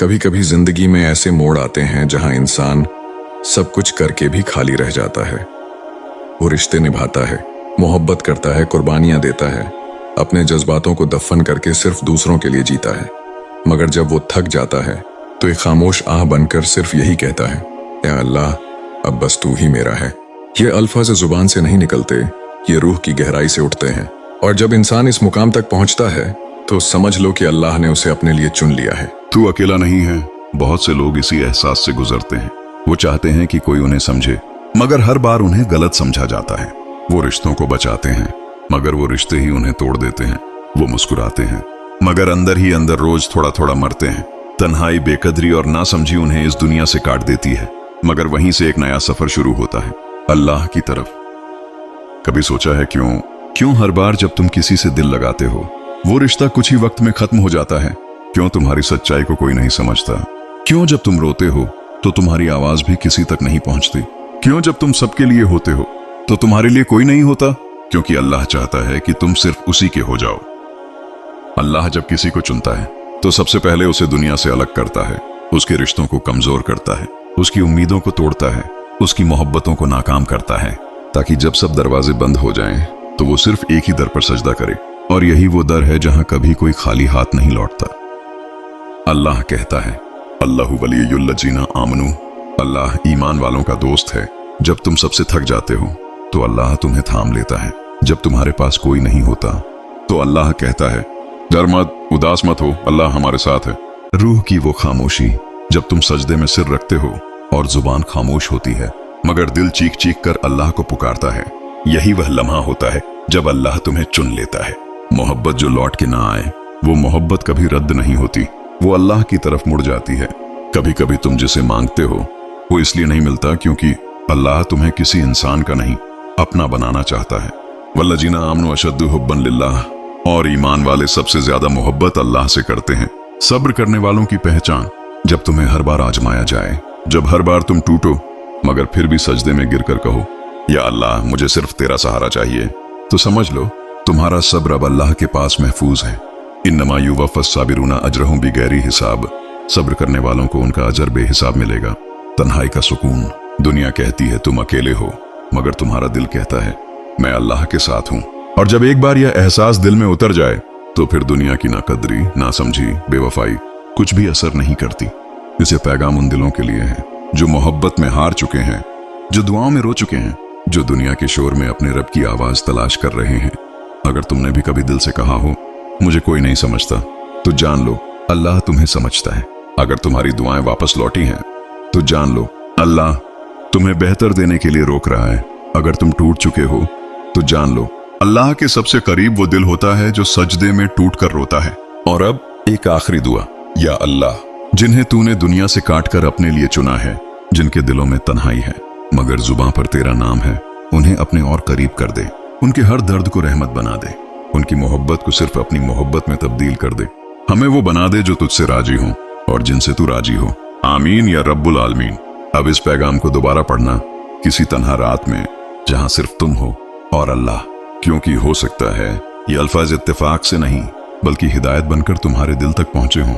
कभी कभी जिंदगी में ऐसे मोड़ आते हैं जहां इंसान सब कुछ करके भी खाली रह जाता है। वो रिश्ते निभाता है, मोहब्बत करता है, कुर्बानियां देता है, अपने जज्बातों को दफन करके सिर्फ दूसरों के लिए जीता है। मगर जब वो थक जाता है तो एक खामोश आह बनकर सिर्फ यही कहता है, या अल्लाह, अब बस तू ही मेरा है। ये अल्फाज जुबान से नहीं निकलते, ये रूह की गहराई से उठते हैं। और जब इंसान इस मुकाम तक पहुंचता है तो समझ लो कि अल्लाह ने उसे अपने लिए चुन लिया है। तू अकेला नहीं है। बहुत से लोग इसी एहसास से गुजरते हैं। वो चाहते हैं कि कोई उन्हें समझे, मगर हर बार उन्हें गलत समझा जाता है। वो रिश्तों को बचाते हैं, मगर वो रिश्ते ही उन्हें तोड़ देते हैं। वो मुस्कुराते हैं, मगर अंदर ही अंदर रोज थोड़ा थोड़ा मरते हैं। तन्हाई, बेकदरी और नासमझी उन्हें इस दुनिया से काट देती है, मगर वहीं से एक नया सफर शुरू होता है, अल्लाह की तरफ। कभी सोचा है क्यों हर बार जब तुम किसी से दिल लगाते हो वो रिश्ता कुछ ही वक्त में खत्म हो जाता है? क्यों तुम्हारी सच्चाई को कोई नहीं समझता? क्यों जब तुम रोते हो तो तुम्हारी आवाज भी किसी तक नहीं पहुंचती? क्यों जब तुम सबके लिए होते हो तो तुम्हारे लिए कोई नहीं होता? क्योंकि अल्लाह चाहता है कि तुम सिर्फ उसी के हो जाओ। अल्लाह जब किसी को चुनता है तो सबसे पहले उसे दुनिया से अलग करता है, उसके रिश्तों को कमजोर करता है, उसकी उम्मीदों को तोड़ता है, उसकी मोहब्बतों को नाकाम करता है, ताकि जब सब दरवाजे बंद हो जाएं तो वो सिर्फ एक ही दर पर सजदा करे। और यही वो दर है जहां कभी कोई खाली हाथ नहीं लौटता। अल्लाह कहता है, अल्लाहु वलियुल्लज़ीना आमनू, अल्लाह ईमान वालों का दोस्त है। जब तुम सबसे थक जाते हो तो अल्लाह तुम्हें थाम लेता है। जब तुम्हारे पास कोई नहीं होता तो अल्लाह कहता है, डर मत, उदास मत हो, अल्लाह हमारे साथ है। रूह की वो खामोशी जब तुम सजदे में सिर रखते हो और जुबान खामोश होती है, मगर दिल चीख चीख कर अल्लाह को पुकारता है, यही वह लम्हा होता है जब अल्लाह तुम्हें चुन लेता है। मोहब्बत जो लौट के ना आए, वो मोहब्बत कभी रद्द नहीं होती, वो अल्लाह की तरफ मुड़ जाती है। कभी कभी तुम जिसे मांगते हो वो इसलिए नहीं मिलता क्योंकि अल्लाह तुम्हें किसी इंसान का नहीं, अपना बनाना चाहता है। वल्लज़ीना आमनू अशद्दु हुब्बन लिल्लाह, और ईमान वाले सबसे ज्यादा मोहब्बत अल्लाह से करते हैं। सब्र करने वालों की पहचान, जब तुम्हें हर बार आजमाया जाए, जब हर बार तुम टूटो मगर फिर भी सजदे में गिरकर कहो, या अल्लाह, मुझे सिर्फ तेरा सहारा चाहिए, तो समझ लो तुम्हारा सब्र अब अल्लाह के पास महफूज है। इन्नमा युवफ़्फ़स साबिरूना अजरहुम बिगैरी हिसाब, सब्र करने वालों को उनका अजर बेहिसाब मिलेगा। तन्हाई का सुकून, दुनिया कहती है तुम अकेले हो, मगर तुम्हारा दिल कहता है मैं अल्लाह के साथ हूं। और जब एक बार यह एहसास दिल में उतर जाए तो फिर दुनिया की नाकदरी, नासमझी, बेवफाई कुछ भी असर नहीं करती। इसे पैगाम उन दिलों के लिए है जो मोहब्बत में हार चुके हैं, जो दुआओं में रो चुके हैं, जो दुनिया के शोर में अपने रब की आवाज तलाश कर रहे हैं। अगर तुमने भी कभी दिल से कहा हो मुझे कोई नहीं समझता, तो जान लो अल्लाह तुम्हें समझता है। अगर तुम्हारी दुआएं वापस लौटी हैं तो जान लो अल्लाह तुम्हें बेहतर देने के लिए रोक रहा है। अगर तुम टूट चुके हो तो जान लो अल्लाह के सबसे करीब वो दिल होता है जो सजदे में टूट कर रोता है। और अब एक आखिरी दुआ, या अल्लाह, जिन्हें तूने दुनिया से काट कर अपने लिए चुना है, जिनके दिलों में तन्हाई है मगर जुबां पर तेरा नाम है, उन्हें अपने और करीब कर दे। उनके हर दर्द को रहमत बना दे, उनकी मोहब्बत को सिर्फ अपनी मोहब्बत में तब्दील कर दे। हमें वो बना दे जो तुझसे राजी हो और जिनसे तू राजी हो। आमीन या रब्बुल आलमीन। अब इस पैगाम को दोबारा पढ़ना किसी तन्हा रात में जहां सिर्फ तुम हो और अल्लाह, क्योंकि हो सकता है ये अल्फाज इत्तेफाक से नहीं बल्कि हिदायत बनकर तुम्हारे दिल तक पहुंचे हों।